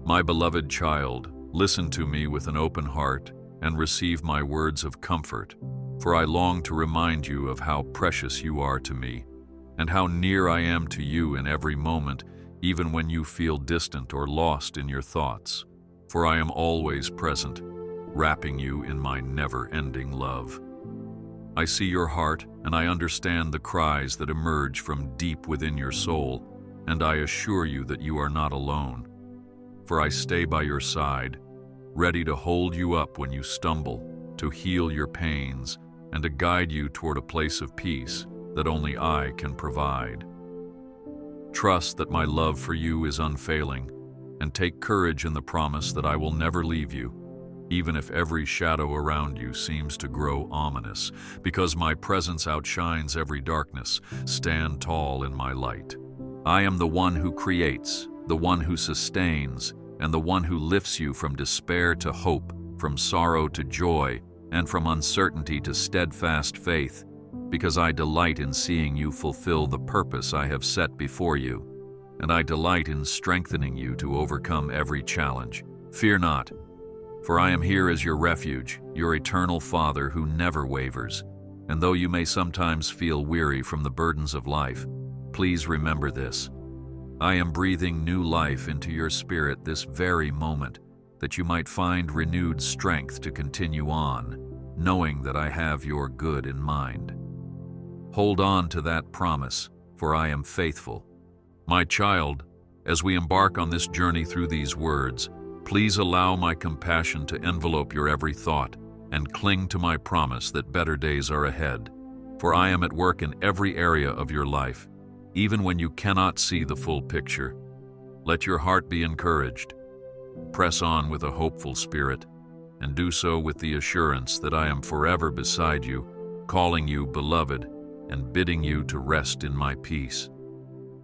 My beloved child, listen to me with an open heart and receive my words of comfort, for I long to remind you of how precious you are to me, and how near I am to you in every moment, even when you feel distant or lost in your thoughts. For I am always present, wrapping you in my never-ending love. I see your heart, and I understand the cries that emerge from deep within your soul, and I assure you that you are not alone. For I stay by your side, ready to hold you up when you stumble, to heal your pains, and to guide you toward a place of peace that only I can provide. Trust that my love for you is unfailing, and take courage in the promise that I will never leave you, even if every shadow around you seems to grow ominous, because my presence outshines every darkness. Stand tall in my light. I am the one who creates, the one who sustains, and the one who lifts you from despair to hope, from sorrow to joy, and from uncertainty to steadfast faith, because I delight in seeing you fulfill the purpose I have set before you, and I delight in strengthening you to overcome every challenge. Fear not, for I am here as your refuge, your eternal Father who never wavers, and though you may sometimes feel weary from the burdens of life, please remember this. I am breathing new life into your spirit this very moment, that you might find renewed strength to continue on, knowing that I have your good in mind. Hold on to that promise, for I am faithful. My child, as we embark on this journey through these words, please allow my compassion to envelope your every thought and cling to my promise that better days are ahead, for I am at work in every area of your life, even when you cannot see the full picture. Let your heart be encouraged. Press on with a hopeful spirit, and do so with the assurance that I am forever beside you, calling you beloved and bidding you to rest in my peace.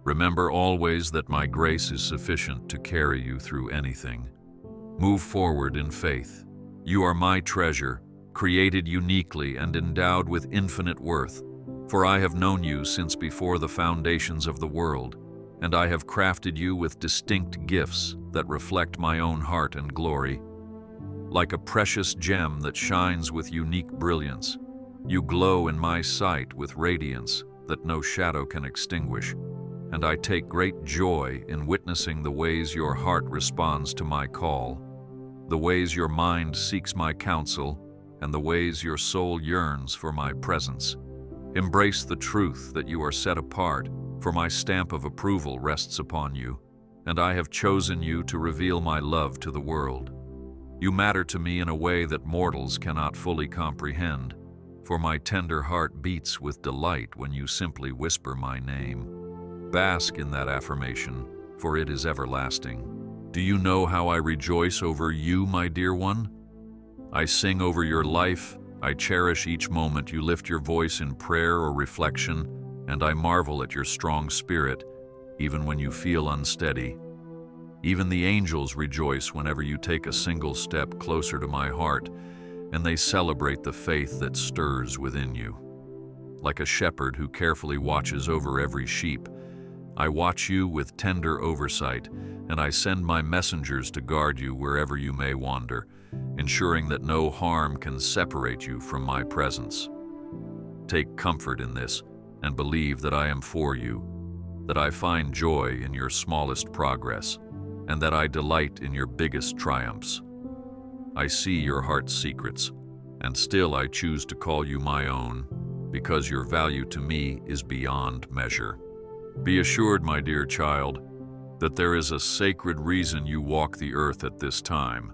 Remember always that my grace is sufficient to carry you through anything. Move forward in faith. You are my treasure, created uniquely and endowed with infinite worth. For I have known you since before the foundations of the world, and I have crafted you with distinct gifts that reflect my own heart and glory. Like a precious gem that shines with unique brilliance, you glow in my sight with radiance that no shadow can extinguish, and I take great joy in witnessing the ways your heart responds to my call, the ways your mind seeks my counsel, and the ways your soul yearns for my presence. Embrace the truth that you are set apart, for my stamp of approval rests upon you, and I have chosen you to reveal my love to the world. You matter to me in a way that mortals cannot fully comprehend, for my tender heart beats with delight when you simply whisper my name. Bask in that affirmation, for it is everlasting. Do you know how I rejoice over you, my dear one? I sing over your life. I cherish each moment you lift your voice in prayer or reflection, and I marvel at your strong spirit, even when you feel unsteady. Even the angels rejoice whenever you take a single step closer to my heart, and they celebrate the faith that stirs within you. Like a shepherd who carefully watches over every sheep, I watch you with tender oversight, and I send my messengers to guard you wherever you may wander, ensuring that no harm can separate you from my presence. Take comfort in this, and believe that I am for you, that I find joy in your smallest progress, and that I delight in your biggest triumphs. I see your heart's secrets, and still I choose to call you my own, because your value to me is beyond measure. Be assured, my dear child, that there is a sacred reason you walk the earth at this time.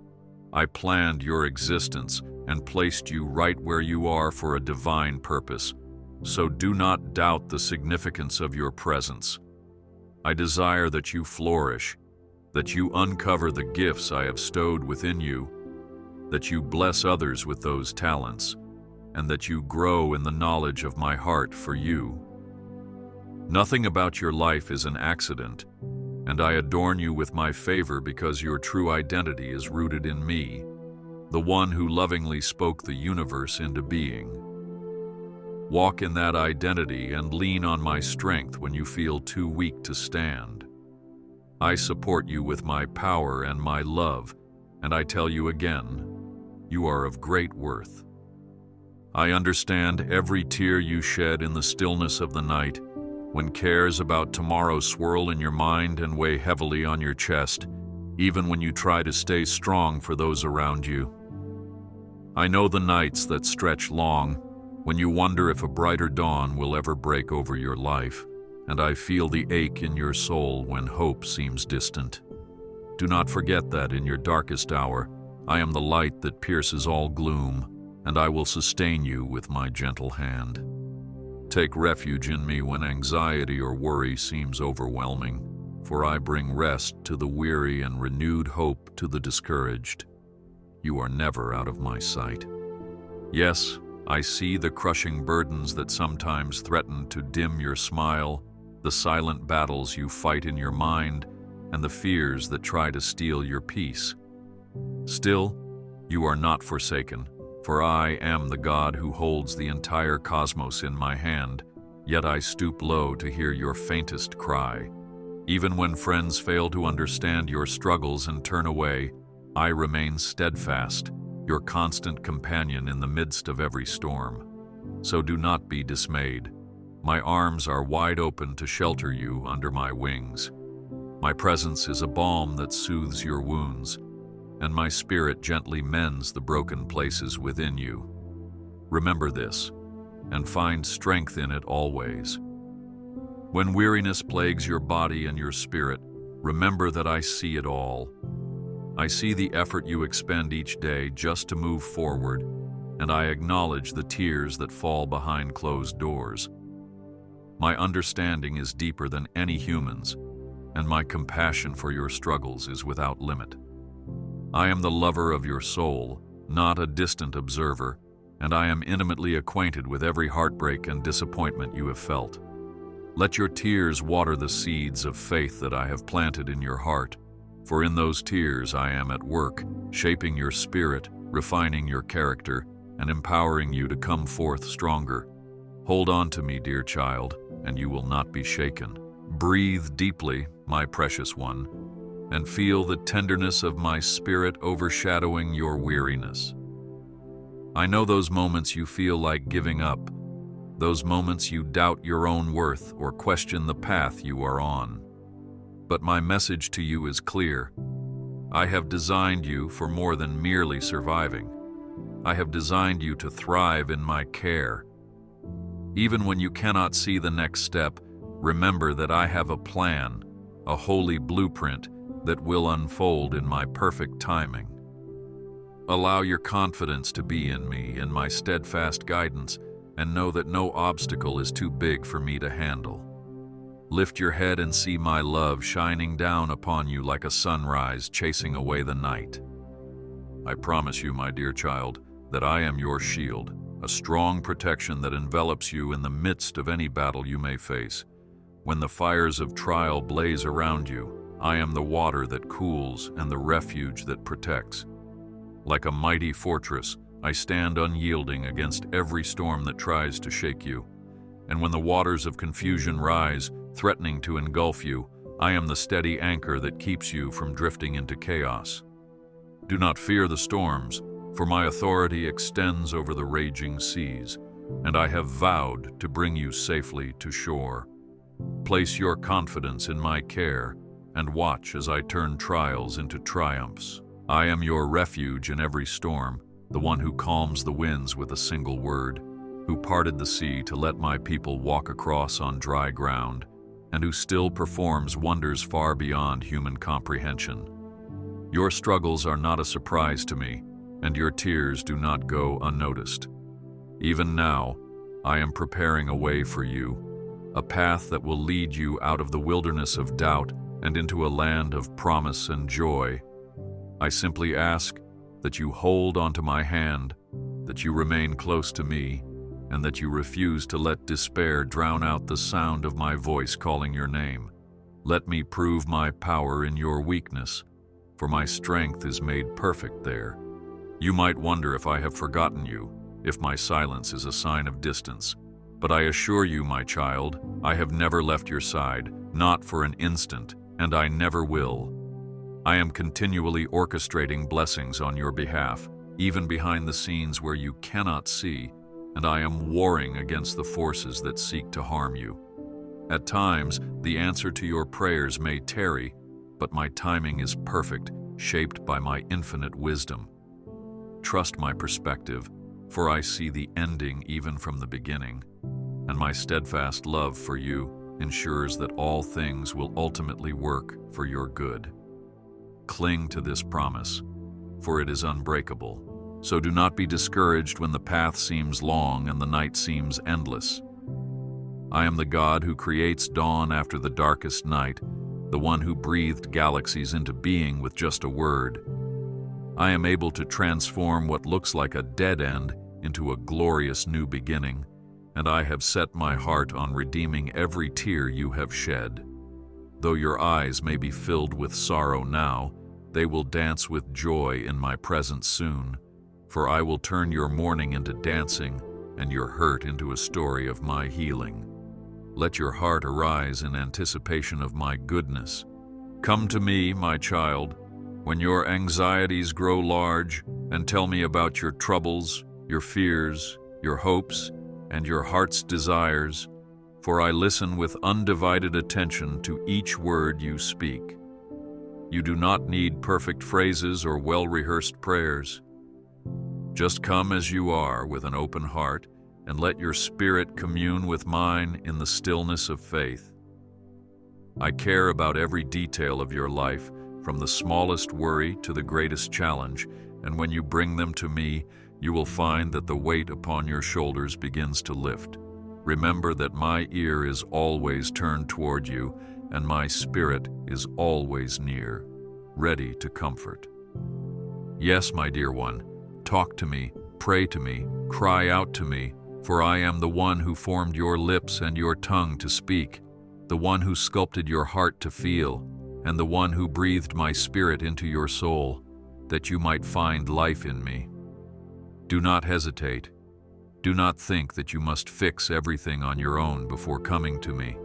I planned your existence and placed you right where you are for a divine purpose, so do not doubt the significance of your presence. I desire that you flourish, that you uncover the gifts I have stowed within you, that you bless others with those talents, and that you grow in the knowledge of my heart for you. Nothing about your life is an accident, and I adorn you with my favor because your true identity is rooted in me, the one who lovingly spoke the universe into being. Walk in that identity and lean on my strength when you feel too weak to stand. I support you with my power and my love, and I tell you again, you are of great worth. I understand every tear you shed in the stillness of the night, when cares about tomorrow swirl in your mind and weigh heavily on your chest, even when you try to stay strong for those around you. I know the nights that stretch long, when you wonder if a brighter dawn will ever break over your life, and I feel the ache in your soul when hope seems distant. Do not forget that in your darkest hour, I am the light that pierces all gloom, and I will sustain you with my gentle hand. Take refuge in me when anxiety or worry seems overwhelming, for I bring rest to the weary and renewed hope to the discouraged. You are never out of my sight. Yes, I see the crushing burdens that sometimes threaten to dim your smile, the silent battles you fight in your mind, and the fears that try to steal your peace. Still, you are not forsaken, for I am the God who holds the entire cosmos in my hand, yet I stoop low to hear your faintest cry. Even when friends fail to understand your struggles and turn away, I remain steadfast, your constant companion in the midst of every storm. So do not be dismayed. My arms are wide open to shelter you under my wings. My presence is a balm that soothes your wounds, and my spirit gently mends the broken places within you. Remember this, and find strength in it always. When weariness plagues your body and your spirit, remember that I see it all. I see the effort you expend each day just to move forward, and I acknowledge the tears that fall behind closed doors. My understanding is deeper than any human's, and my compassion for your struggles is without limit. I am the lover of your soul, not a distant observer, and I am intimately acquainted with every heartbreak and disappointment you have felt. Let your tears water the seeds of faith that I have planted in your heart, for in those tears I am at work, shaping your spirit, refining your character, and empowering you to come forth stronger. Hold on to me, dear child, and you will not be shaken. Breathe deeply, my precious one, and feel the tenderness of my spirit overshadowing your weariness. I know those moments you feel like giving up, those moments you doubt your own worth or question the path you are on. But my message to you is clear. I have designed you for more than merely surviving. I have designed you to thrive in my care. Even when you cannot see the next step, remember that I have a plan, a holy blueprint that will unfold in my perfect timing. Allow your confidence to be in me and my steadfast guidance, and know that no obstacle is too big for me to handle. Lift your head and see my love shining down upon you like a sunrise chasing away the night. I promise you, my dear child, that I am your shield, a strong protection that envelops you in the midst of any battle you may face. When the fires of trial blaze around you, I am the water that cools and the refuge that protects. Like a mighty fortress, I stand unyielding against every storm that tries to shake you. And when the waters of confusion rise, threatening to engulf you, I am the steady anchor that keeps you from drifting into chaos. Do not fear the storms, for my authority extends over the raging seas, and I have vowed to bring you safely to shore. Place your confidence in my care, and watch as I turn trials into triumphs. I am your refuge in every storm, the one who calms the winds with a single word, who parted the sea to let my people walk across on dry ground, and who still performs wonders far beyond human comprehension. Your struggles are not a surprise to me, and your tears do not go unnoticed. Even now, I am preparing a way for you, a path that will lead you out of the wilderness of doubt and into a land of promise and joy. I simply ask that you hold onto my hand, that you remain close to me, and that you refuse to let despair drown out the sound of my voice calling your name. Let me prove my power in your weakness, for my strength is made perfect there. You might wonder if I have forgotten you, if my silence is a sign of distance. But I assure you, my child, I have never left your side, not for an instant, and I never will. I am continually orchestrating blessings on your behalf, even behind the scenes where you cannot see, and I am warring against the forces that seek to harm you. At times, the answer to your prayers may tarry, but my timing is perfect, shaped by my infinite wisdom. Trust my perspective, for I see the ending even from the beginning, and my steadfast love for you ensures that all things will ultimately work for your good. Cling to this promise, for it is unbreakable. So do not be discouraged when the path seems long and the night seems endless. I am the God who creates dawn after the darkest night, the one who breathed galaxies into being with just a word. I am able to transform what looks like a dead end into a glorious new beginning, and I have set my heart on redeeming every tear you have shed. Though your eyes may be filled with sorrow now, they will dance with joy in my presence soon, for I will turn your mourning into dancing and your hurt into a story of my healing. Let your heart arise in anticipation of my goodness. Come to me, my child, when your anxieties grow large, and tell me about your troubles, your fears, your hopes, and your heart's desires, for I listen with undivided attention to each word you speak. You do not need perfect phrases or well-rehearsed prayers. Just come as you are with an open heart, and let your spirit commune with mine in the stillness of faith. I care about every detail of your life, from the smallest worry to the greatest challenge, and when you bring them to me, you will find that the weight upon your shoulders begins to lift. Remember that my ear is always turned toward you, and my spirit is always near, ready to comfort. Yes, my dear one, talk to me, pray to me, cry out to me, for I am the one who formed your lips and your tongue to speak, the one who sculpted your heart to feel, and the one who breathed my spirit into your soul, that you might find life in me. Do not hesitate. Do not think that you must fix everything on your own before coming to me.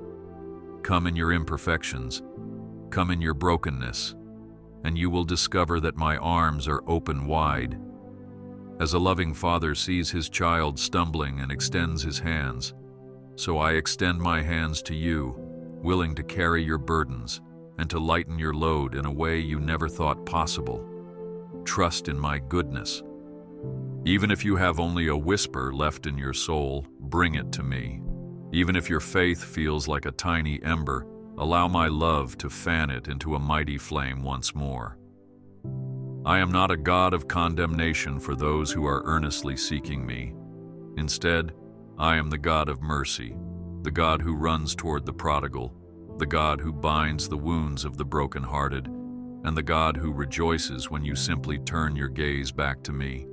Come in your imperfections, come in your brokenness, and you will discover that my arms are open wide. As a loving father sees his child stumbling and extends his hands, so I extend my hands to you, willing to carry your burdens and to lighten your load in a way you never thought possible. Trust in my goodness. Even if you have only a whisper left in your soul, bring it to me. Even if your faith feels like a tiny ember, allow my love to fan it into a mighty flame once more. I am not a God of condemnation for those who are earnestly seeking me. Instead, I am the God of mercy, the God who runs toward the prodigal, the God who binds the wounds of the brokenhearted, and the God who rejoices when you simply turn your gaze back to me.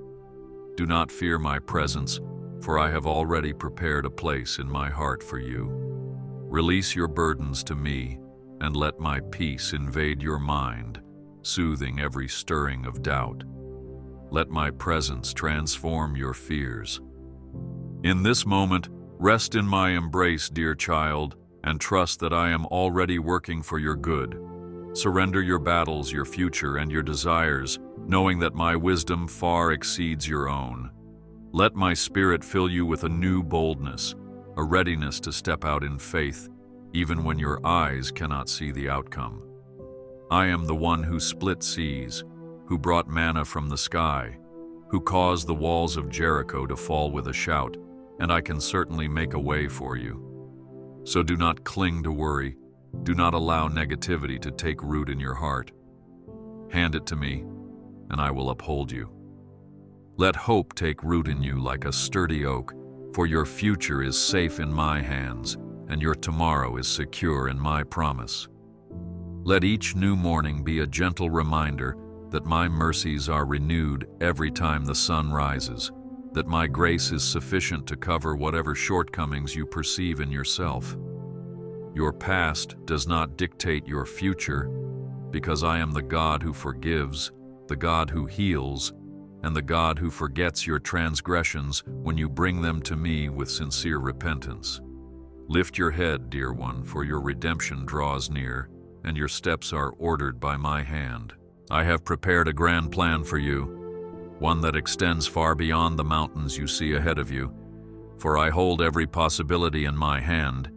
Do not fear my presence, for I have already prepared a place in my heart for you. Release your burdens to me, and let my peace invade your mind, soothing every stirring of doubt. Let my presence transform your fears. In this moment, rest in my embrace, dear child, and trust that I am already working for your good. Surrender your battles, your future, and your desires, knowing that my wisdom far exceeds your own. Let my spirit fill you with a new boldness, a readiness to step out in faith, even when your eyes cannot see the outcome. I am the one who split seas, who brought manna from the sky, who caused the walls of Jericho to fall with a shout, and I can certainly make a way for you. So do not cling to worry. Do not allow negativity to take root in your heart. Hand it to me, and I will uphold you. Let hope take root in you like a sturdy oak, for your future is safe in my hands, and your tomorrow is secure in my promise. Let each new morning be a gentle reminder that my mercies are renewed every time the sun rises, that my grace is sufficient to cover whatever shortcomings you perceive in yourself. Your past does not dictate your future, because I am the God who forgives, the God who heals, and the God who forgets your transgressions when you bring them to me with sincere repentance. Lift your head, dear one, for your redemption draws near, and your steps are ordered by my hand. I have prepared a grand plan for you, one that extends far beyond the mountains you see ahead of you, for I hold every possibility in my hand,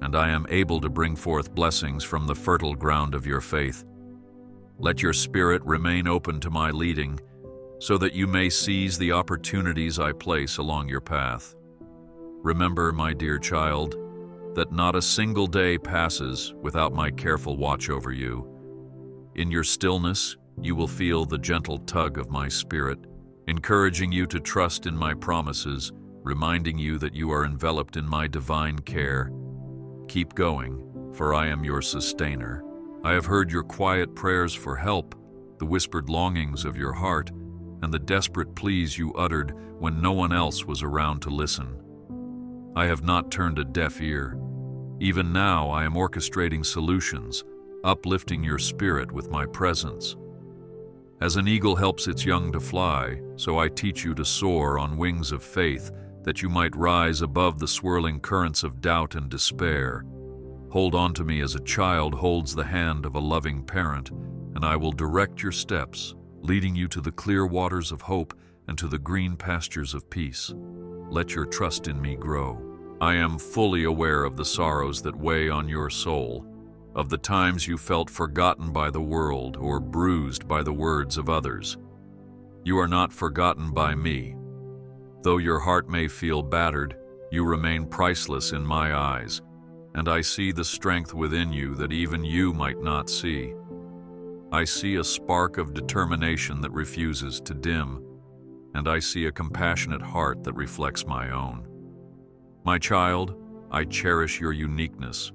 and I am able to bring forth blessings from the fertile ground of your faith. Let your spirit remain open to my leading, so that you may seize the opportunities I place along your path. Remember, my dear child, that not a single day passes without my careful watch over you. In your stillness, you will feel the gentle tug of my spirit, encouraging you to trust in my promises, reminding you that you are enveloped in my divine care. Keep going, for I am your sustainer. I have heard your quiet prayers for help, the whispered longings of your heart, and the desperate pleas you uttered when no one else was around to listen. I have not turned a deaf ear. Even now I am orchestrating solutions, uplifting your spirit with my presence. As an eagle helps its young to fly, so I teach you to soar on wings of faith, that you might rise above the swirling currents of doubt and despair. Hold on to me as a child holds the hand of a loving parent, and I will direct your steps, leading you to the clear waters of hope and to the green pastures of peace. Let your trust in me grow. I am fully aware of the sorrows that weigh on your soul, of the times you felt forgotten by the world or bruised by the words of others. You are not forgotten by me. Though your heart may feel battered, you remain priceless in my eyes, and I see the strength within you that even you might not see. I see a spark of determination that refuses to dim, and I see a compassionate heart that reflects my own. My child, I cherish your uniqueness,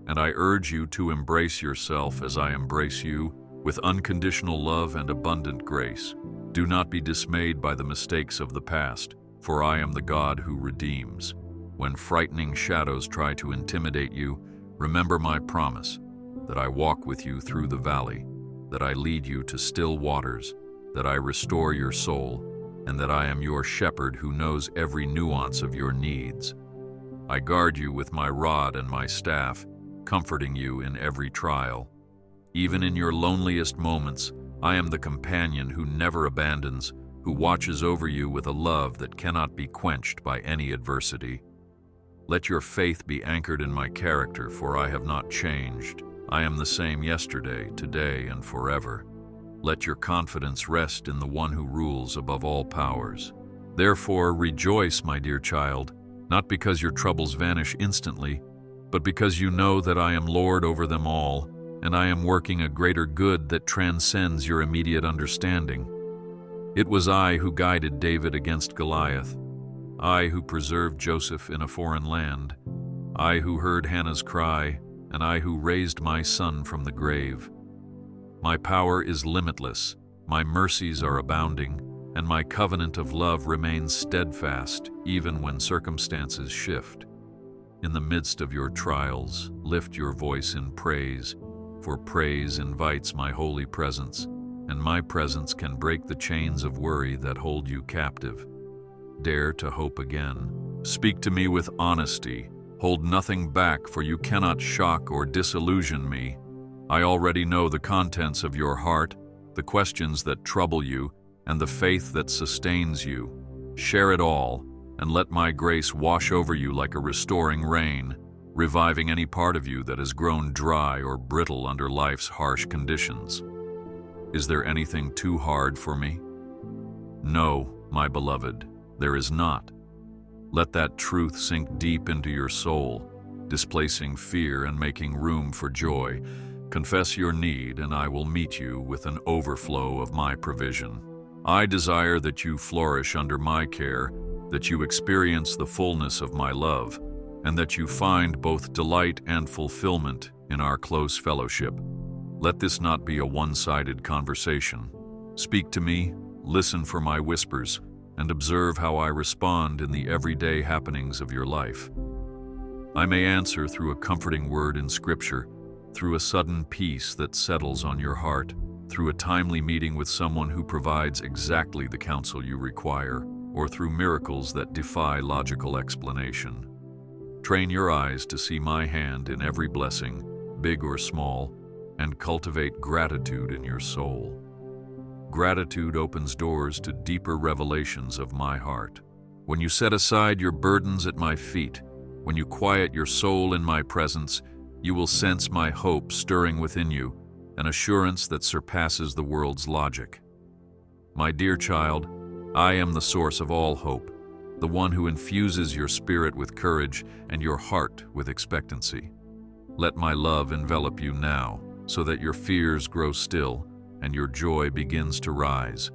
and I urge you to embrace yourself as I embrace you, with unconditional love and abundant grace. Do not be dismayed by the mistakes of the past, for I am the God who redeems. When frightening shadows try to intimidate you, remember my promise, that I walk with you through the valley, that I lead you to still waters, that I restore your soul, and that I am your shepherd who knows every nuance of your needs. I guard you with my rod and my staff, comforting you in every trial. Even in your loneliest moments, I am the companion who never abandons, who watches over you with a love that cannot be quenched by any adversity. Let your faith be anchored in my character, for I have not changed. I am the same yesterday, today, and forever. Let your confidence rest in the one who rules above all powers. Therefore, rejoice, my dear child, not because your troubles vanish instantly, but because you know that I am Lord over them all, and I am working a greater good that transcends your immediate understanding. It was I who guided David against Goliath, I who preserved Joseph in a foreign land, I who heard Hannah's cry, and I who raised my son from the grave. My power is limitless, my mercies are abounding, and my covenant of love remains steadfast even when circumstances shift. In the midst of your trials, lift your voice in praise, for praise invites my holy presence, and my presence can break the chains of worry that hold you captive. Dare to hope again. Speak to me with honesty. Hold nothing back, for you cannot shock or disillusion me. I already know the contents of your heart, the questions that trouble you, and the faith that sustains you. Share it all, and let my grace wash over you like a restoring rain, reviving any part of you that has grown dry or brittle under life's harsh conditions. Is there anything too hard for me? No, my beloved, there is not. Let that truth sink deep into your soul, displacing fear and making room for joy. Confess your need, and I will meet you with an overflow of my provision. I desire that you flourish under my care, that you experience the fullness of my love, and that you find both delight and fulfillment in our close fellowship. Let this not be a one-sided conversation. Speak to me, listen for my whispers, and observe how I respond in the everyday happenings of your life. I may answer through a comforting word in Scripture, through a sudden peace that settles on your heart, through a timely meeting with someone who provides exactly the counsel you require, or through miracles that defy logical explanation. Train your eyes to see my hand in every blessing, big or small, and cultivate gratitude in your soul. Gratitude opens doors to deeper revelations of my heart. When you set aside your burdens at my feet, when you quiet your soul in my presence, you will sense my hope stirring within you, an assurance that surpasses the world's logic. My dear child, I am the source of all hope, the one who infuses your spirit with courage and your heart with expectancy. Let my love envelop you now, so that your fears grow still and your joy begins to rise.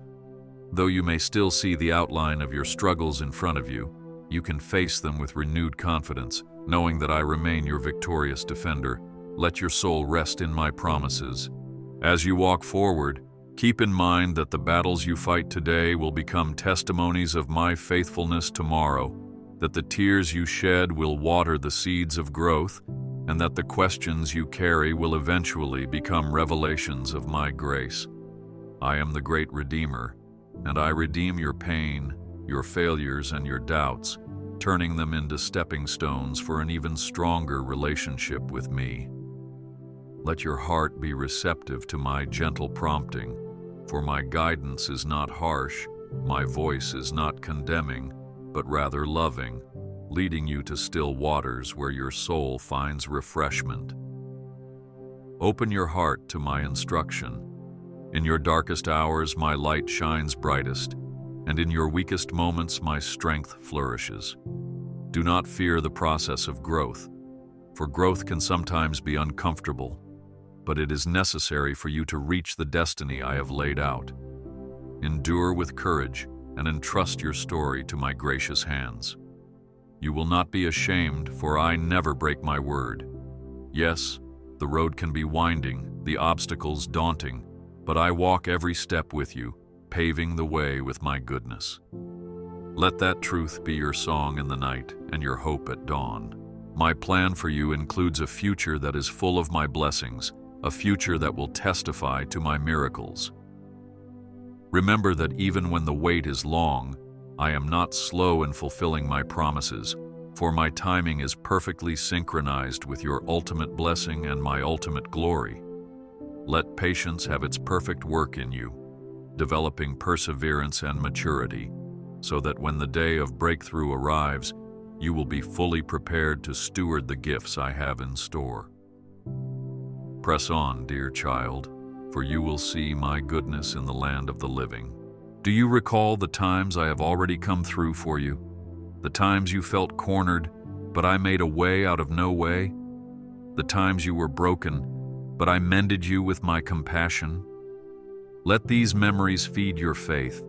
Though you may still see the outline of your struggles in front of you, you can face them with renewed confidence, knowing that I remain your victorious defender. Let your soul rest in my promises. As you walk forward, keep in mind that the battles you fight today will become testimonies of my faithfulness tomorrow, that the tears you shed will water the seeds of growth, and that the questions you carry will eventually become revelations of my grace. I am the great Redeemer, and I redeem your pain, your failures, and your doubts, turning them into stepping stones for an even stronger relationship with me. Let your heart be receptive to my gentle prompting, for my guidance is not harsh, my voice is not condemning, but rather loving, leading you to still waters where your soul finds refreshment. Open your heart to my instruction. In your darkest hours, my light shines brightest, and in your weakest moments, my strength flourishes. Do not fear the process of growth, for growth can sometimes be uncomfortable, but it is necessary for you to reach the destiny I have laid out. Endure with courage and entrust your story to my gracious hands. You will not be ashamed, for I never break my word. Yes, the road can be winding, the obstacles daunting, but I walk every step with you, paving the way with my goodness. Let that truth be your song in the night and your hope at dawn. My plan for you includes a future that is full of my blessings, a future that will testify to my miracles. Remember that even when the wait is long, I am not slow in fulfilling my promises, for my timing is perfectly synchronized with your ultimate blessing and my ultimate glory. Let patience have its perfect work in you, developing perseverance and maturity, so that when the day of breakthrough arrives, you will be fully prepared to steward the gifts I have in store. Press on, dear child, for you will see my goodness in the land of the living. Do you recall the times I have already come through for you? The times you felt cornered, but I made a way out of no way? The times you were broken, but I mended you with my compassion? Let these memories feed your faith,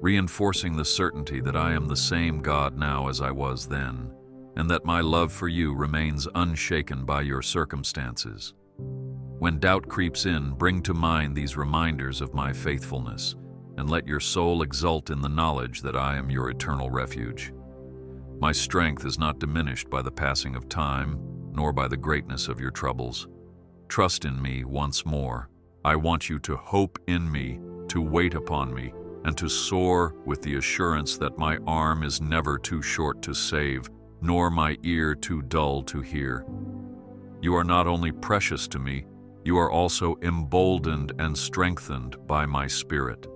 reinforcing the certainty that I am the same God now as I was then, and that my love for you remains unshaken by your circumstances. When doubt creeps in, bring to mind these reminders of my faithfulness, and let your soul exult in the knowledge that I am your eternal refuge. My strength is not diminished by the passing of time, nor by the greatness of your troubles. Trust in me once more. I want you to hope in me, to wait upon me, and to soar with the assurance that my arm is never too short to save, nor my ear too dull to hear. You are not only precious to me, you are also emboldened and strengthened by my Spirit.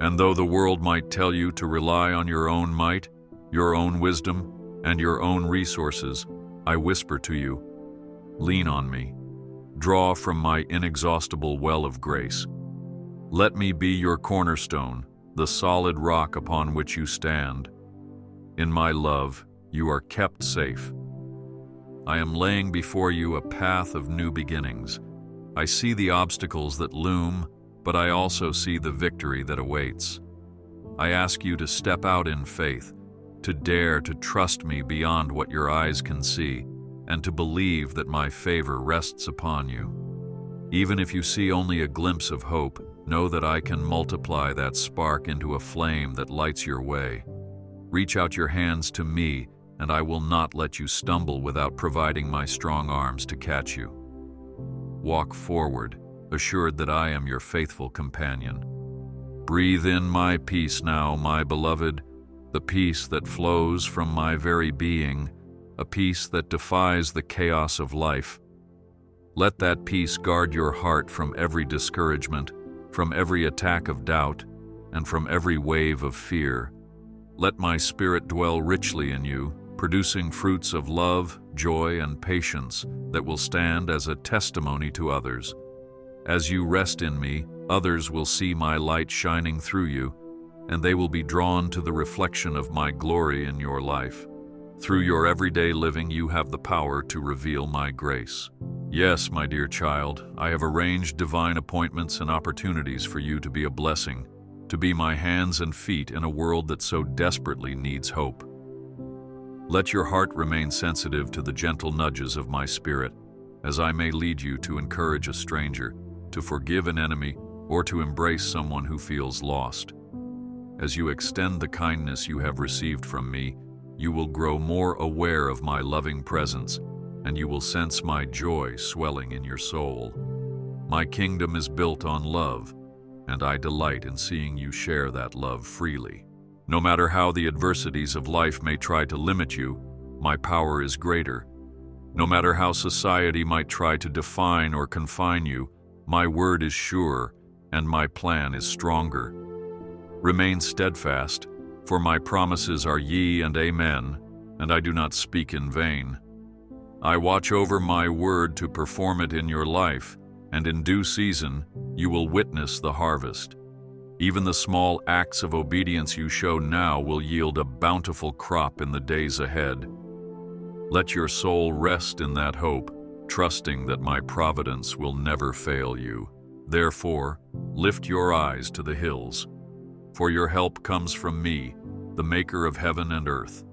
And though the world might tell you to rely on your own might, your own wisdom, and your own resources, I whisper to you, lean on me. Draw from my inexhaustible well of grace. Let me be your cornerstone, the solid rock upon which you stand. In my love, you are kept safe. I am laying before you a path of new beginnings. I see the obstacles that loom, but I also see the victory that awaits. I ask you to step out in faith, to dare to trust me beyond what your eyes can see, and to believe that my favor rests upon you. Even if you see only a glimpse of hope, know that I can multiply that spark into a flame that lights your way. Reach out your hands to me, and I will not let you stumble without providing my strong arms to catch you. Walk forward, assured that I am your faithful companion. Breathe in my peace now, my beloved, the peace that flows from my very being, a peace that defies the chaos of life. Let that peace guard your heart from every discouragement, from every attack of doubt, and from every wave of fear. Let my Spirit dwell richly in you, producing fruits of love, joy, and patience that will stand as a testimony to others. As you rest in me, others will see my light shining through you, and they will be drawn to the reflection of my glory in your life. Through your everyday living, you have the power to reveal my grace. Yes, my dear child, I have arranged divine appointments and opportunities for you to be a blessing, to be my hands and feet in a world that so desperately needs hope. Let your heart remain sensitive to the gentle nudges of my Spirit, as I may lead you to encourage a stranger, to forgive an enemy, or to embrace someone who feels lost. As you extend the kindness you have received from me, you will grow more aware of my loving presence, and you will sense my joy swelling in your soul. My kingdom is built on love, and I delight in seeing you share that love freely. No matter how the adversities of life may try to limit you, my power is greater. No matter how society might try to define or confine you, my word is sure, and my plan is stronger. Remain steadfast, for my promises are yea and amen, and I do not speak in vain. I watch over my word to perform it in your life, and in due season you will witness the harvest. Even the small acts of obedience you show now will yield a bountiful crop in the days ahead. Let your soul rest in that hope, trusting that my providence will never fail you. Therefore, lift your eyes to the hills, for your help comes from me, the maker of heaven and earth.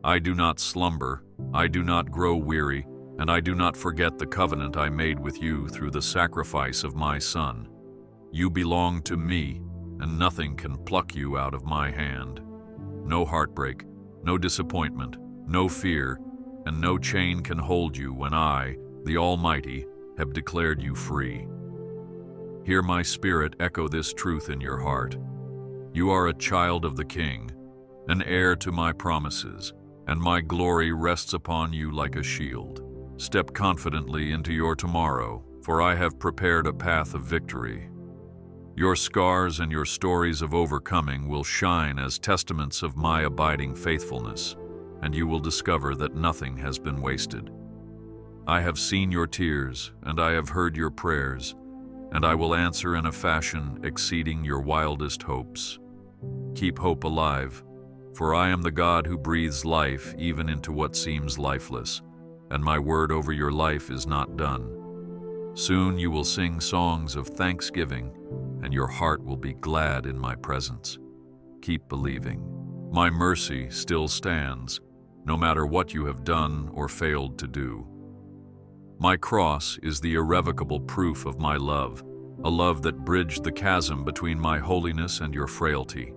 I do not slumber, I do not grow weary, and I do not forget the covenant I made with you through the sacrifice of my Son. You belong to me, and nothing can pluck you out of my hand. No heartbreak, no disappointment, no fear, and no chain can hold you when I, the Almighty, have declared you free. Hear my Spirit echo this truth in your heart. You are a child of the King, an heir to my promises, and my glory rests upon you like a shield. Step confidently into your tomorrow, for I have prepared a path of victory. Your scars and your stories of overcoming will shine as testaments of my abiding faithfulness, and you will discover that nothing has been wasted. I have seen your tears, and I have heard your prayers, and I will answer in a fashion exceeding your wildest hopes. Keep hope alive, for I am the God who breathes life even into what seems lifeless, and my word over your life is not done. Soon you will sing songs of thanksgiving, and your heart will be glad in my presence. Keep believing. My mercy still stands, no matter what you have done or failed to do. My cross is the irrevocable proof of my love, a love that bridged the chasm between my holiness and your frailty.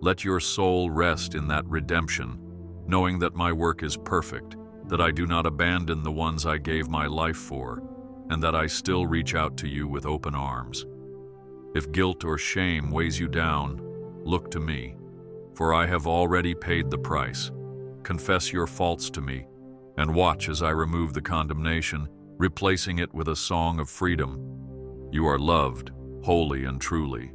Let your soul rest in that redemption, knowing that my work is perfect, that I do not abandon the ones I gave my life for, and that I still reach out to you with open arms. If guilt or shame weighs you down, look to me, for I have already paid the price. Confess your faults to me, and watch as I remove the condemnation, replacing it with a song of freedom. You are loved, wholly and truly.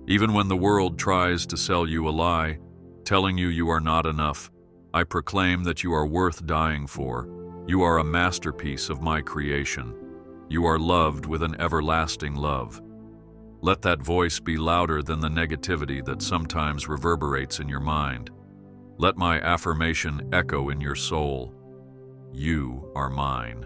Even when the world tries to sell you a lie, telling you are not enough, I proclaim that you are worth dying for. You are a masterpiece of my creation. You are loved with an everlasting love. Let that voice be louder than the negativity that sometimes reverberates in your mind. Let my affirmation echo in your soul. You are mine.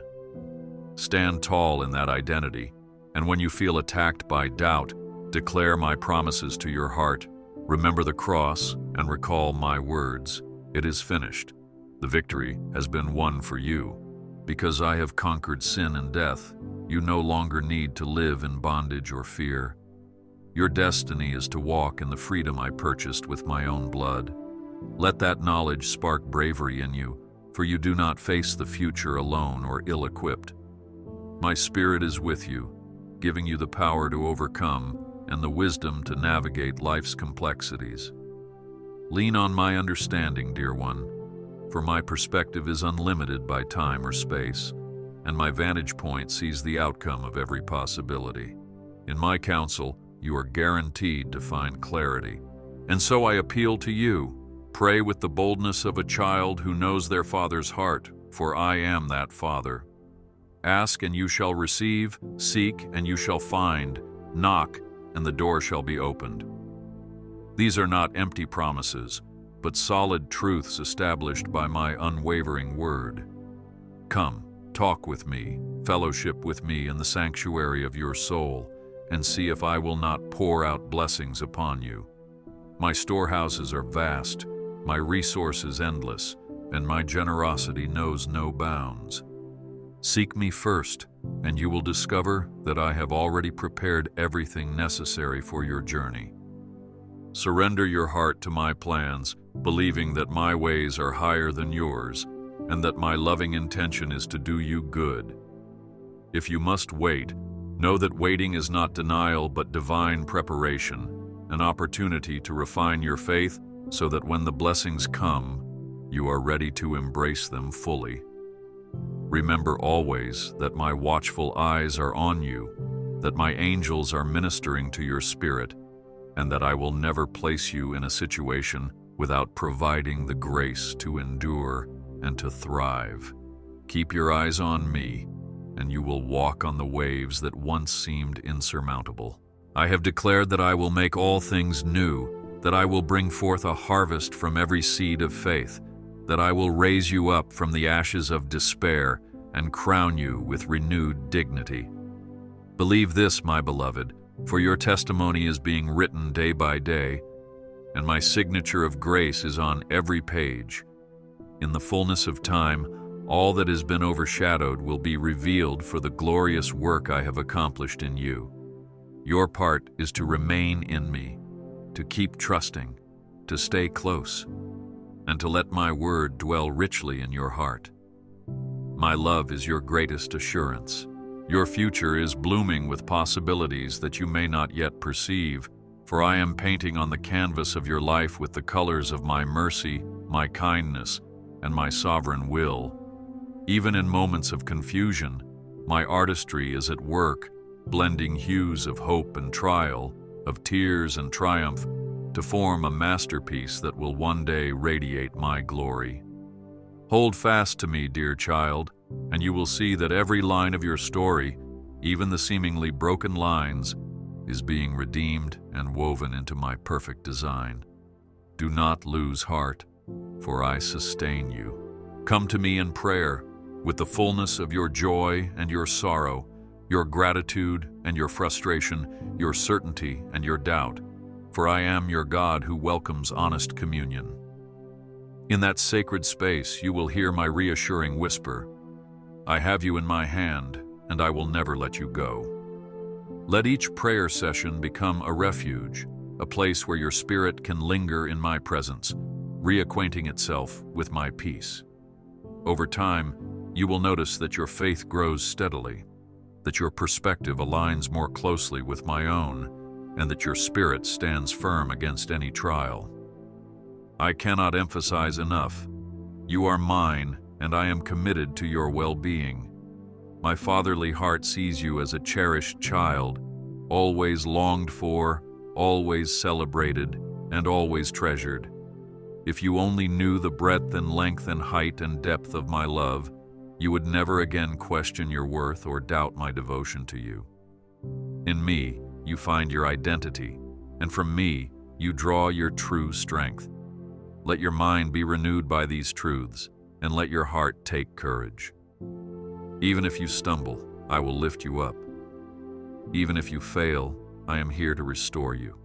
Stand tall in that identity, and when you feel attacked by doubt, declare my promises to your heart. Remember the cross and recall my words. It is finished. The victory has been won for you. Because I have conquered sin and death, you no longer need to live in bondage or fear. Your destiny is to walk in the freedom I purchased with my own blood. Let that knowledge spark bravery in you, for you do not face the future alone or ill-equipped. My Spirit is with you, giving you the power to overcome and the wisdom to navigate life's complexities. Lean on my understanding, dear one, for my perspective is unlimited by time or space. and my vantage point sees the outcome of every possibility. In my counsel, you are guaranteed to find clarity. And so I appeal to you. Pray with the boldness of a child who knows their father's heart, for I am that father. Ask and you shall receive, seek and you shall find, knock and the door shall be opened. These are not empty promises, but solid truths established by my unwavering word. Come, talk with me, fellowship with me in the sanctuary of your soul, and see if I will not pour out blessings upon you. My storehouses are vast, my resources endless, and my generosity knows no bounds. Seek me first, and you will discover that I have already prepared everything necessary for your journey. Surrender your heart to my plans, believing that my ways are higher than yours, and that my loving intention is to do you good. If you must wait, know that waiting is not denial but divine preparation, an opportunity to refine your faith so that when the blessings come, you are ready to embrace them fully. Remember always that my watchful eyes are on you, that my angels are ministering to your spirit, and that I will never place you in a situation without providing the grace to endure and to thrive. Keep your eyes on me, and you will walk on the waves that once seemed insurmountable. I have declared that I will make all things new, that I will bring forth a harvest from every seed of faith, that I will raise you up from the ashes of despair and crown you with renewed dignity. Believe this, my beloved, for your testimony is being written day by day, and my signature of grace is on every page. In the fullness of time, all that has been overshadowed will be revealed for the glorious work I have accomplished in you. Your part is to remain in me, to keep trusting, to stay close, and to let my word dwell richly in your heart. My love is your greatest assurance. Your future is blooming with possibilities that you may not yet perceive, for I am painting on the canvas of your life with the colors of my mercy, my kindness, and my sovereign will. Even in moments of confusion, my artistry is at work, blending hues of hope and trial, of tears and triumph, to form a masterpiece that will one day radiate my glory. Hold fast to me, dear child, and you will see that every line of your story, even the seemingly broken lines, is being redeemed and woven into my perfect design. Do not lose heart, for I sustain you. Come to me in prayer, with the fullness of your joy and your sorrow, your gratitude and your frustration, your certainty and your doubt, for I am your God who welcomes honest communion. In that sacred space, you will hear my reassuring whisper, I have you in my hand, and I will never let you go. Let each prayer session become a refuge, a place where your spirit can linger in my presence, reacquainting itself with my peace. Over time, you will notice that your faith grows steadily, that your perspective aligns more closely with my own, and that your spirit stands firm against any trial. I cannot emphasize enough, you are mine, and I am committed to your well-being. My fatherly heart sees you as a cherished child, always longed for, always celebrated, and always treasured. If you only knew the breadth and length and height and depth of my love, you would never again question your worth or doubt my devotion to you. In me, you find your identity, and from me, you draw your true strength. Let your mind be renewed by these truths, and let your heart take courage. Even if you stumble, I will lift you up. Even if you fail, I am here to restore you.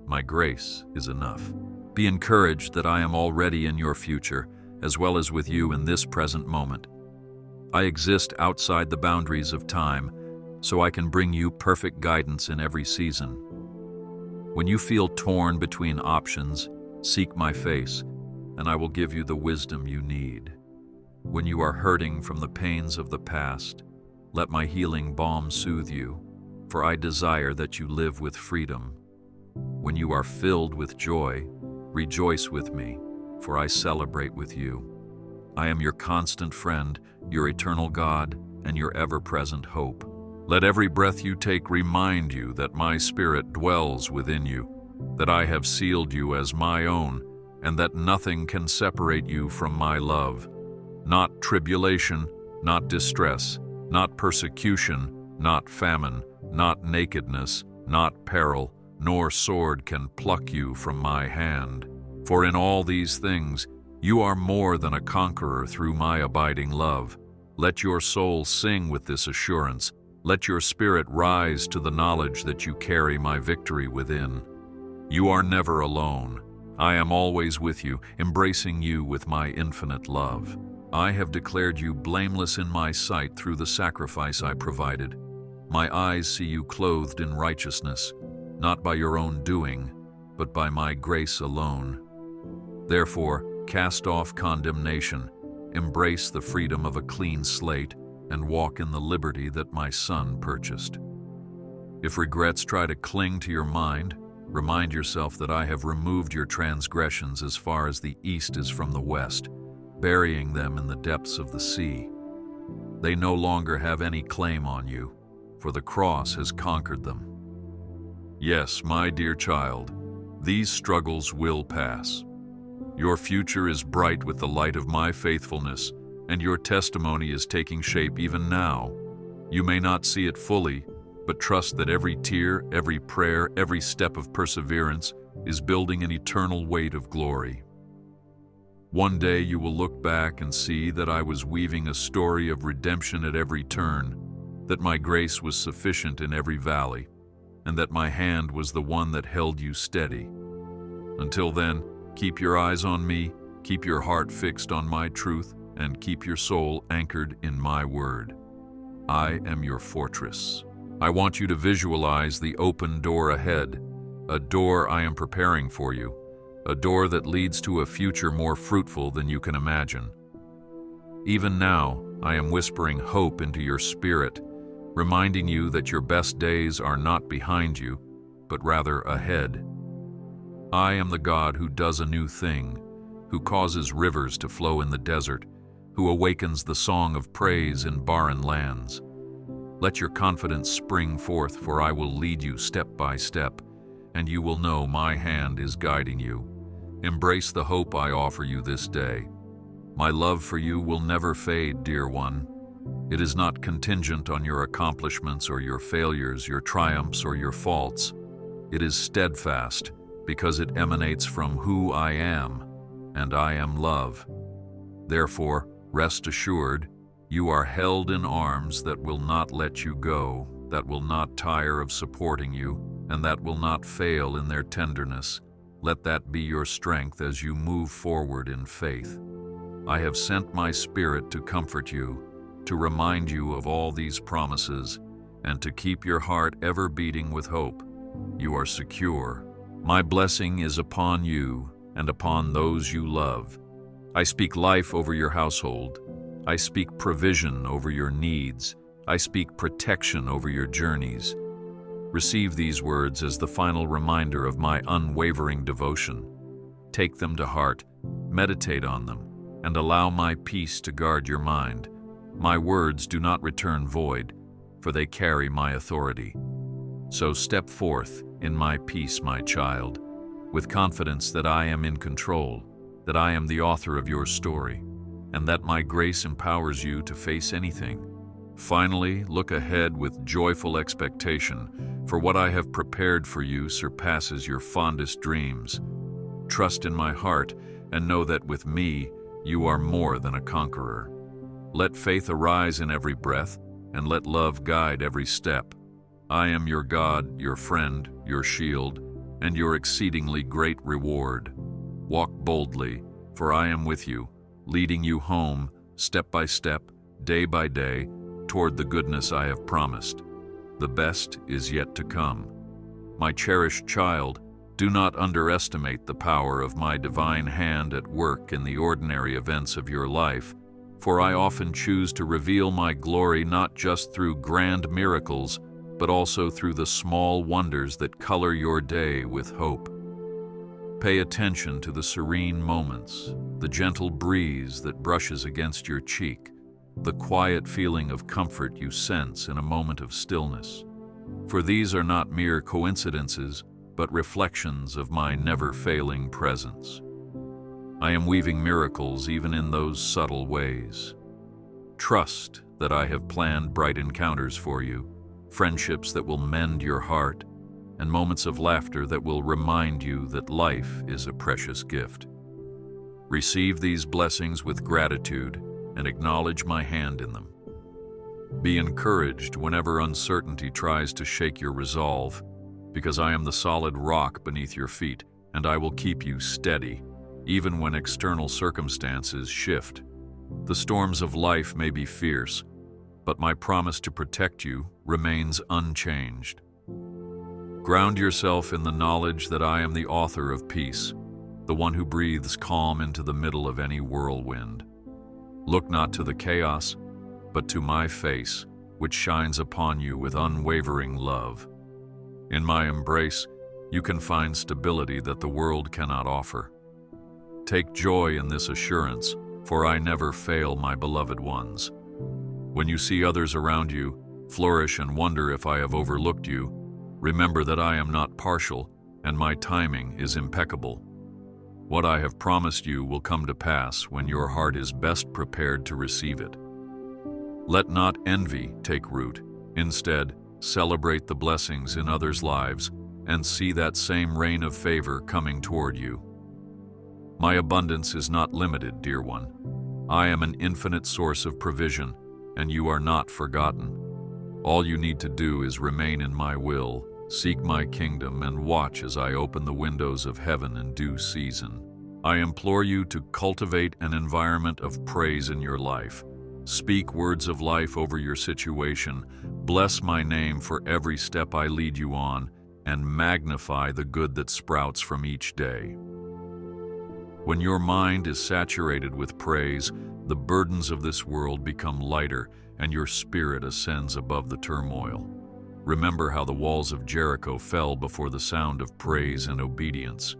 My grace is enough. Be encouraged that I am already in your future, as well as with you in this present moment. I exist outside the boundaries of time, so I can bring you perfect guidance in every season. When you feel torn between options, seek my face, and I will give you the wisdom you need. When you are hurting from the pains of the past, let my healing balm soothe you, for I desire that you live with freedom. When you are filled with joy, rejoice with me, for I celebrate with you. I am your constant friend, your eternal God, and your ever-present hope. Let every breath you take remind you that my Spirit dwells within you, that I have sealed you as my own, and that nothing can separate you from my love. Not tribulation, not distress, not persecution, not famine, not nakedness, not peril, nor sword can pluck you from my hand. For in all these things you are more than a conqueror through my abiding love. Let your soul sing with this assurance. Let your spirit rise to the knowledge that you carry my victory within. You are never alone. I am always with you, embracing you with my infinite love. I have declared you blameless in my sight through the sacrifice I provided. My eyes see you clothed in righteousness, not by your own doing, but by my grace alone. Therefore, cast off condemnation, embrace the freedom of a clean slate, and walk in the liberty that my Son purchased. If regrets try to cling to your mind, remind yourself that I have removed your transgressions as far as the east is from the west, burying them in the depths of the sea. They no longer have any claim on you, for the cross has conquered them. Yes, my dear child, these struggles will pass. Your future is bright with the light of my faithfulness, and your testimony is taking shape even now. You may not see it fully, but trust that every tear, every prayer, every step of perseverance is building an eternal weight of glory. One day you will look back and see that I was weaving a story of redemption at every turn, that my grace was sufficient in every valley, and that my hand was the one that held you steady. Until then, keep your eyes on me, keep your heart fixed on my truth, and keep your soul anchored in my word. I am your fortress. I want you to visualize the open door ahead, a door I am preparing for you, a door that leads to a future more fruitful than you can imagine. Even now, I am whispering hope into your spirit, reminding you that your best days are not behind you, but rather ahead. I am the God who does a new thing, who causes rivers to flow in the desert, who awakens the song of praise in barren lands. Let your confidence spring forth, for I will lead you step by step, and you will know my hand is guiding you. Embrace the hope I offer you this day. My love for you will never fade, dear one. It is not contingent on your accomplishments or your failures, your triumphs or your faults. It is steadfast because it emanates from who I am, and I am love. Therefore, rest assured, you are held in arms that will not let you go, that will not tire of supporting you, and that will not fail in their tenderness. Let that be your strength as you move forward in faith. I have sent my Spirit to comfort you, to remind you of all these promises, and to keep your heart ever beating with hope. You are secure. My blessing is upon you and upon those you love. I speak life over your household. I speak provision over your needs. I speak protection over your journeys. Receive these words as the final reminder of my unwavering devotion. Take them to heart, meditate on them, and allow my peace to guard your mind. My words do not return void, for they carry my authority. So step forth in my peace, my child, with confidence that I am in control, that I am the author of your story, and that my grace empowers you to face anything. Finally, look ahead with joyful expectation, for what I have prepared for you surpasses your fondest dreams. Trust in my heart and know that with me, you are more than a conqueror. Let faith arise in every breath, and let love guide every step. I am your God, your friend, your shield, and your exceedingly great reward. Walk boldly, for I am with you, leading you home, step by step, day by day, toward the goodness I have promised. The best is yet to come. My cherished child, do not underestimate the power of my divine hand at work in the ordinary events of your life, for I often choose to reveal my glory not just through grand miracles, but also through the small wonders that color your day with hope. Pay attention to the serene moments, the gentle breeze that brushes against your cheek, the quiet feeling of comfort you sense in a moment of stillness. For these are not mere coincidences, but reflections of my never-failing presence. I am weaving miracles even in those subtle ways. Trust that I have planned bright encounters for you, friendships that will mend your heart, and moments of laughter that will remind you that life is a precious gift. Receive these blessings with gratitude and acknowledge my hand in them. Be encouraged whenever uncertainty tries to shake your resolve, because I am the solid rock beneath your feet, and I will keep you steady, even when external circumstances shift. The storms of life may be fierce, but my promise to protect you remains unchanged. Ground yourself in the knowledge that I am the author of peace, the one who breathes calm into the middle of any whirlwind. Look not to the chaos, but to my face, which shines upon you with unwavering love. In my embrace, you can find stability that the world cannot offer. Take joy in this assurance, for I never fail my beloved ones. When you see others around you flourish and wonder if I have overlooked you, remember that I am not partial, and my timing is impeccable. What I have promised you will come to pass when your heart is best prepared to receive it. Let not envy take root. Instead, celebrate the blessings in others' lives and see that same rain of favor coming toward you. My abundance is not limited, dear one. I am an infinite source of provision, and you are not forgotten. All you need to do is remain in my will, seek my kingdom, and watch as I open the windows of heaven in due season. I implore you to cultivate an environment of praise in your life. Speak words of life over your situation. Bless my name for every step I lead you on, and magnify the good that sprouts from each day. When your mind is saturated with praise, the burdens of this world become lighter, and your spirit ascends above the turmoil. Remember how the walls of Jericho fell before the sound of praise and obedience.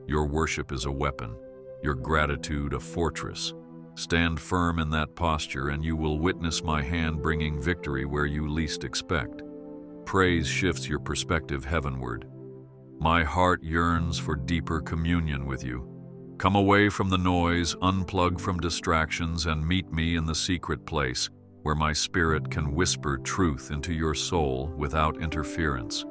Your worship is a weapon, your gratitude a fortress. Stand firm in that posture, and you will witness my hand bringing victory where you least expect. Praise shifts your perspective heavenward. My heart yearns for deeper communion with you. Come away from the noise, unplug from distractions, and meet me in the secret place, where my spirit can whisper truth into your soul without interference.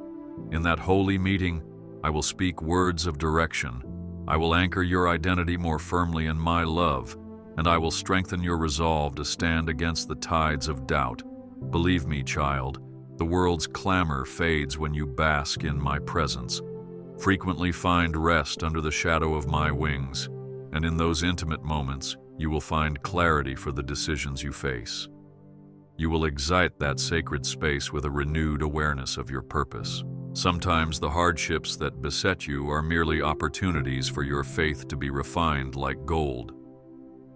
In that holy meeting, I will speak words of direction. I will anchor your identity more firmly in my love, and I will strengthen your resolve to stand against the tides of doubt. Believe me, child, the world's clamor fades when you bask in my presence. Frequently find rest under the shadow of my wings, and in those intimate moments, you will find clarity for the decisions you face. You will excite that sacred space with a renewed awareness of your purpose. Sometimes the hardships that beset you are merely opportunities for your faith to be refined like gold.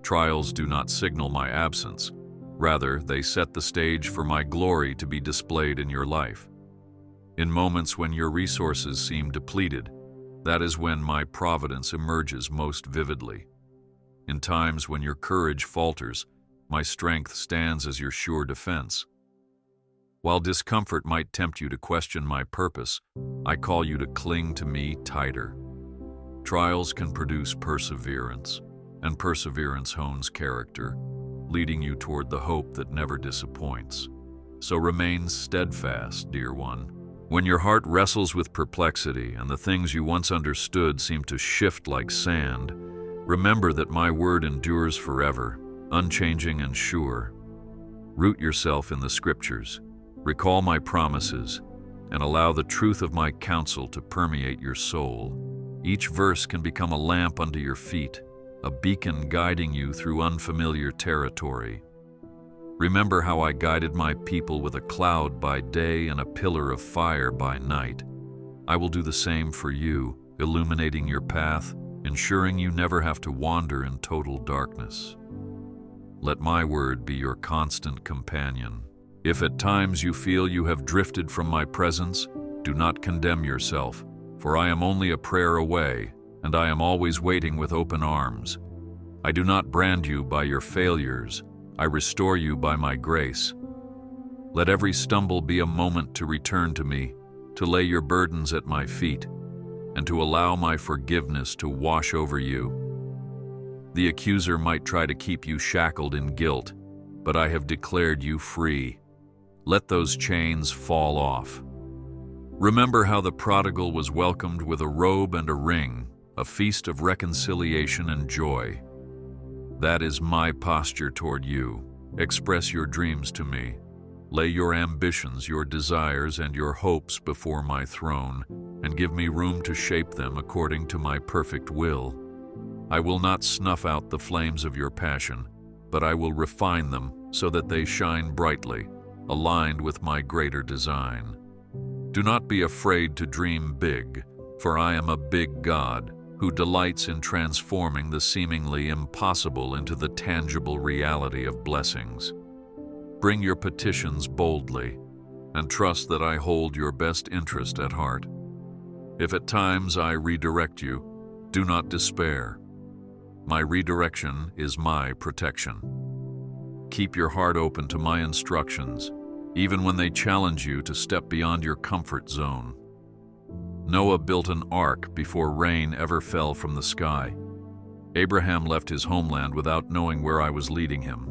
Trials do not signal my absence. Rather, they set the stage for my glory to be displayed in your life. In moments when your resources seem depleted, that is when my providence emerges most vividly. In times when your courage falters, my strength stands as your sure defense. While discomfort might tempt you to question my purpose, I call you to cling to me tighter. Trials can produce perseverance, and perseverance hones character, leading you toward the hope that never disappoints. So remain steadfast, dear one. When your heart wrestles with perplexity and the things you once understood seem to shift like sand, remember that my word endures forever, unchanging and sure. Root yourself in the scriptures, recall my promises, and allow the truth of my counsel to permeate your soul. Each verse can become a lamp unto your feet, a beacon guiding you through unfamiliar territory. Remember how I guided my people with a cloud by day and a pillar of fire by night. I will do the same for you, illuminating your path, ensuring you never have to wander in total darkness. Let my word be your constant companion. If at times you feel you have drifted from my presence, do not condemn yourself, for I am only a prayer away, and I am always waiting with open arms. I do not brand you by your failures. I restore you by my grace. Let every stumble be a moment to return to me, to lay your burdens at my feet, and to allow my forgiveness to wash over you. The accuser might try to keep you shackled in guilt, but I have declared you free. Let those chains fall off. Remember how the prodigal was welcomed with a robe and a ring, a feast of reconciliation and joy. That is my posture toward you. Express your dreams to me. Lay your ambitions, your desires, and your hopes before my throne, and give me room to shape them according to my perfect will. I will not snuff out the flames of your passion, but I will refine them so that they shine brightly, aligned with my greater design. Do not be afraid to dream big, for I am a big God who delights in transforming the seemingly impossible into the tangible reality of blessings. Bring your petitions boldly, and trust that I hold your best interest at heart. If at times I redirect you, do not despair. My redirection is my protection. Keep your heart open to my instructions, even when they challenge you to step beyond your comfort zone. Noah built an ark before rain ever fell from the sky. Abraham left his homeland without knowing where I was leading him.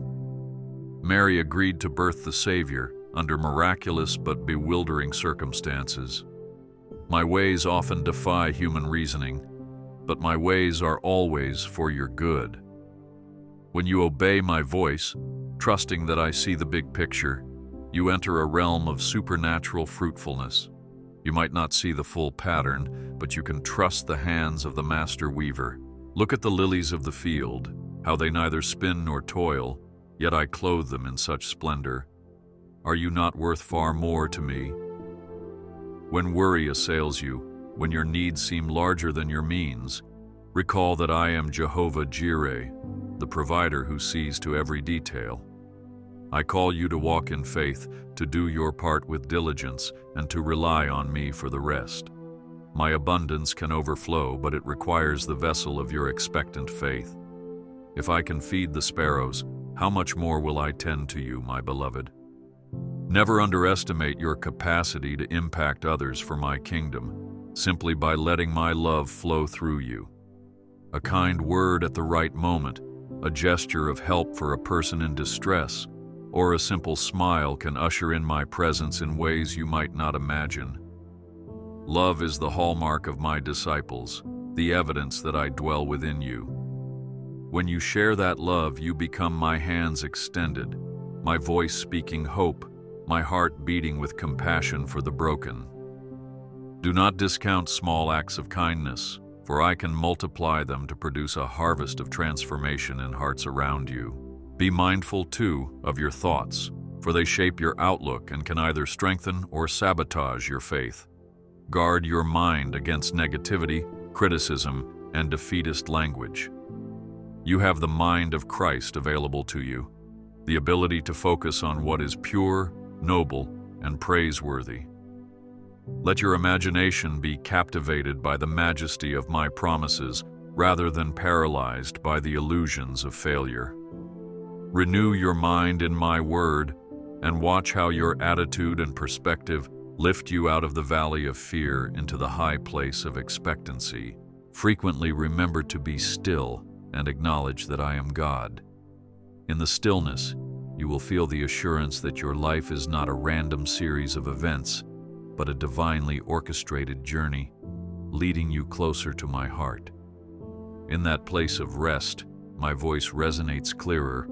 Mary agreed to birth the Savior under miraculous but bewildering circumstances. My ways often defy human reasoning, but my ways are always for your good. When you obey my voice, trusting that I see the big picture, you enter a realm of supernatural fruitfulness. You might not see the full pattern, but you can trust the hands of the master weaver. Look at the lilies of the field, how they neither spin nor toil, yet I clothe them in such splendor. Are you not worth far more to me? When worry assails you, when your needs seem larger than your means, recall that I am Jehovah Jireh, the provider who sees to every detail. I call you to walk in faith, to do your part with diligence, and to rely on me for the rest. My abundance can overflow, but it requires the vessel of your expectant faith. If I can feed the sparrows, how much more will I tend to you, my beloved? Never underestimate your capacity to impact others for my kingdom, simply by letting my love flow through you. A kind word at the right moment, a gesture of help for a person in distress, or a simple smile can usher in my presence in ways you might not imagine. Love is the hallmark of my disciples, the evidence that I dwell within you. When you share that love, you become my hands extended, my voice speaking hope, my heart beating with compassion for the broken. Do not discount small acts of kindness, for I can multiply them to produce a harvest of transformation in hearts around you. Be mindful, too, of your thoughts, for they shape your outlook and can either strengthen or sabotage your faith. Guard your mind against negativity, criticism, and defeatist language. You have the mind of Christ available to you, the ability to focus on what is pure, noble, and praiseworthy. Let your imagination be captivated by the majesty of my promises rather than paralyzed by the illusions of failure. Renew your mind in my word, and watch how your attitude and perspective lift you out of the valley of fear into the high place of expectancy. Frequently remember to be still and acknowledge that I am God. In the stillness, you will feel the assurance that your life is not a random series of events, but a divinely orchestrated journey, leading you closer to my heart. In that place of rest, my voice resonates clearer,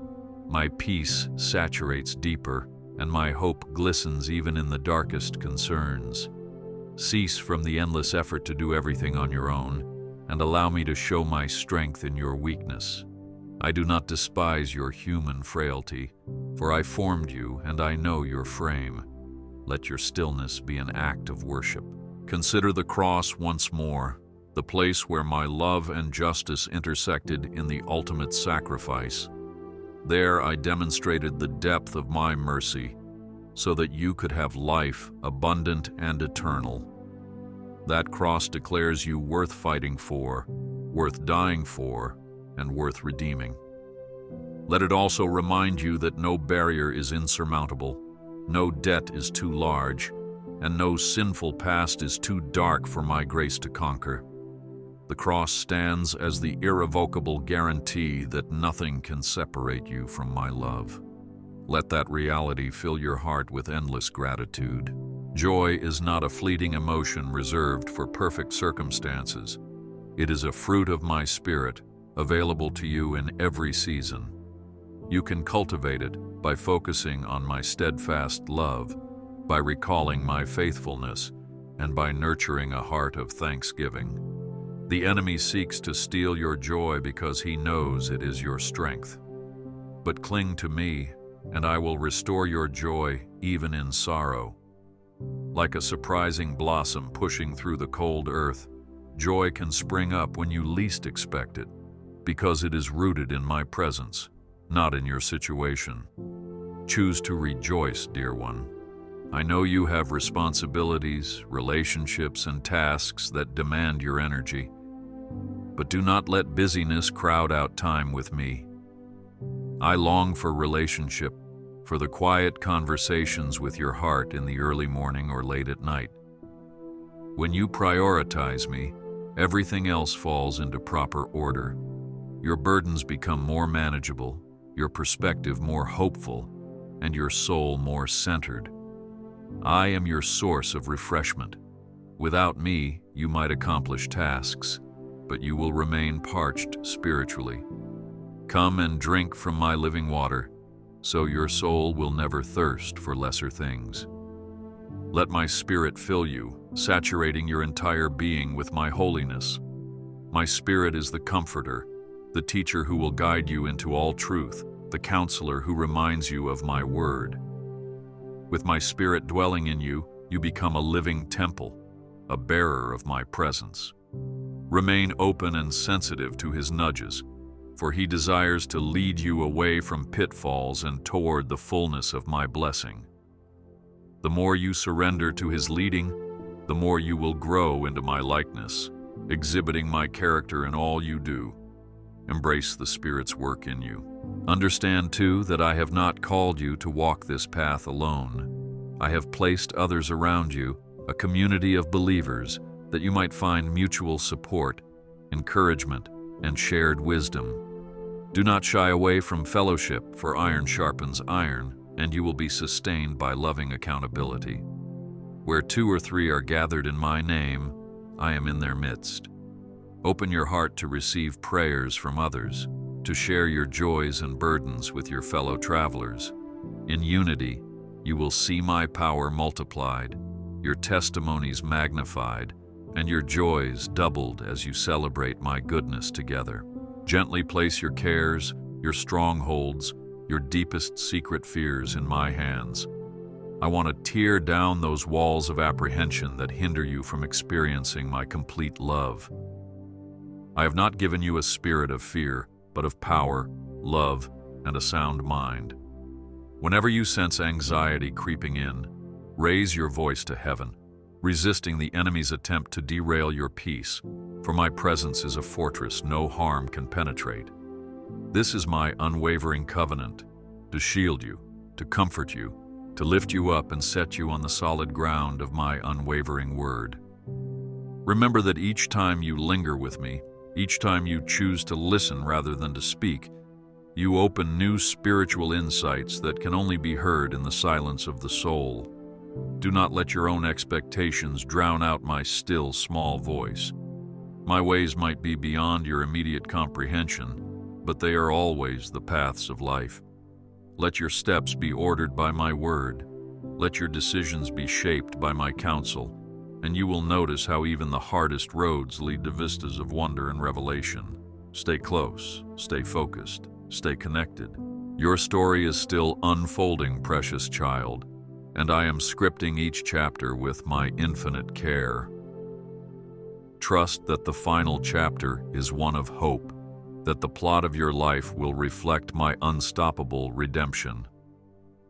my peace saturates deeper, and my hope glistens even in the darkest concerns. Cease from the endless effort to do everything on your own, and allow me to show my strength in your weakness. I do not despise your human frailty, for I formed you and I know your frame. Let your stillness be an act of worship. Consider the cross once more, the place where my love and justice intersected in the ultimate sacrifice. There I demonstrated the depth of my mercy, so that you could have life abundant and eternal. That cross declares you worth fighting for, worth dying for, and worth redeeming. Let it also remind you that no barrier is insurmountable, no debt is too large, and no sinful past is too dark for my grace to conquer. The cross stands as the irrevocable guarantee that nothing can separate you from my love. Let that reality fill your heart with endless gratitude. Joy is not a fleeting emotion reserved for perfect circumstances. It is a fruit of my Spirit, available to you in every season. You can cultivate it by focusing on my steadfast love, by recalling my faithfulness, and by nurturing a heart of thanksgiving. The enemy seeks to steal your joy because he knows it is your strength. But cling to me, and I will restore your joy even in sorrow. Like a surprising blossom pushing through the cold earth, joy can spring up when you least expect it, because it is rooted in my presence, not in your situation. Choose to rejoice, dear one. I know you have responsibilities, relationships, and tasks that demand your energy, but do not let busyness crowd out time with me. I long for relationship, for the quiet conversations with your heart in the early morning or late at night. When you prioritize me, everything else falls into proper order. Your burdens become more manageable, your perspective more hopeful, and your soul more centered. I am your source of refreshment. Without me, you might accomplish tasks, but you will remain parched spiritually. Come and drink from my living water, so your soul will never thirst for lesser things. Let my Spirit fill you, saturating your entire being with my holiness. My Spirit is the Comforter, the teacher who will guide you into all truth, the counselor who reminds you of my word. With my Spirit dwelling in you, you become a living temple, a bearer of my presence. Remain open and sensitive to his nudges, for he desires to lead you away from pitfalls and toward the fullness of my blessing. The more you surrender to his leading, the more you will grow into my likeness, exhibiting my character in all you do. Embrace the Spirit's work in you. Understand, too, that I have not called you to walk this path alone. I have placed others around you, a community of believers, that you might find mutual support, encouragement, and shared wisdom. Do not shy away from fellowship, for iron sharpens iron, and you will be sustained by loving accountability. Where 2 or 3 are gathered in my name, I am in their midst. Open your heart to receive prayers from others, to share your joys and burdens with your fellow travelers. In unity, you will see my power multiplied, your testimonies magnified, and your joys doubled as you celebrate my goodness together. Gently place your cares, your strongholds, your deepest secret fears in my hands. I want to tear down those walls of apprehension that hinder you from experiencing my complete love. I have not given you a spirit of fear, but of power, love, and a sound mind. Whenever you sense anxiety creeping in, raise your voice to heaven, resisting the enemy's attempt to derail your peace, for my presence is a fortress no harm can penetrate. This is my unwavering covenant, to shield you, to comfort you, to lift you up and set you on the solid ground of my unwavering word. Remember that each time you linger with me, each time you choose to listen rather than to speak, you open new spiritual insights that can only be heard in the silence of the soul. Do not let your own expectations drown out my still, small voice. My ways might be beyond your immediate comprehension, but they are always the paths of life. Let your steps be ordered by my word. Let your decisions be shaped by my counsel, and you will notice how even the hardest roads lead to vistas of wonder and revelation. Stay close, stay focused, stay connected. Your story is still unfolding, precious child, and I am scripting each chapter with my infinite care. Trust that the final chapter is one of hope, that the plot of your life will reflect my unstoppable redemption.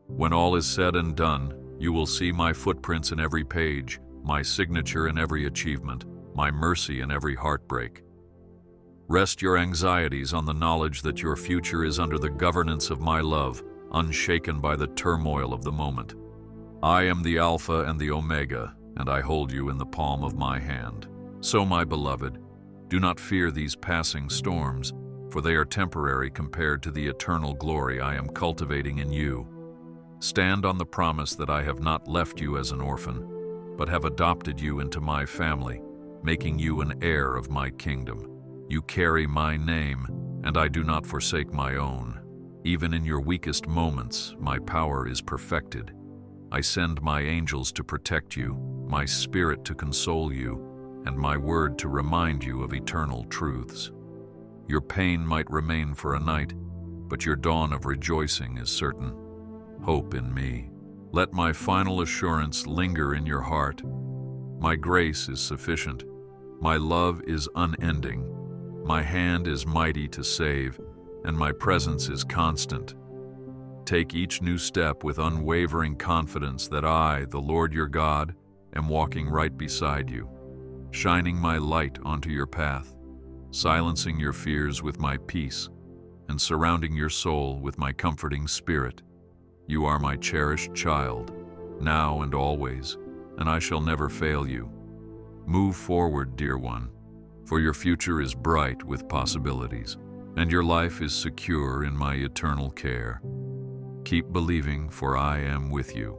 When all is said and done, you will see my footprints in every page, my signature in every achievement, my mercy in every heartbreak. Rest your anxieties on the knowledge that your future is under the governance of my love, unshaken by the turmoil of the moment. I am the Alpha and the Omega, and I hold you in the palm of my hand. So, my beloved, do not fear these passing storms, for they are temporary compared to the eternal glory I am cultivating in you. Stand on the promise that I have not left you as an orphan, but have adopted you into my family, making you an heir of my kingdom. You carry my name, and I do not forsake my own. Even in your weakest moments, my power is perfected. I send my angels to protect you, my spirit to console you, and my word to remind you of eternal truths. Your pain might remain for a night, but your dawn of rejoicing is certain. Hope in me. Let my final assurance linger in your heart. My grace is sufficient. My love is unending. My hand is mighty to save, and my presence is constant. Take each new step with unwavering confidence that I, the Lord your God, am walking right beside you, shining my light onto your path, silencing your fears with my peace, and surrounding your soul with my comforting spirit. You are my cherished child, now and always, and I shall never fail you. Move forward, dear one, for your future is bright with possibilities, and your life is secure in my eternal care. Keep believing, for I am with you.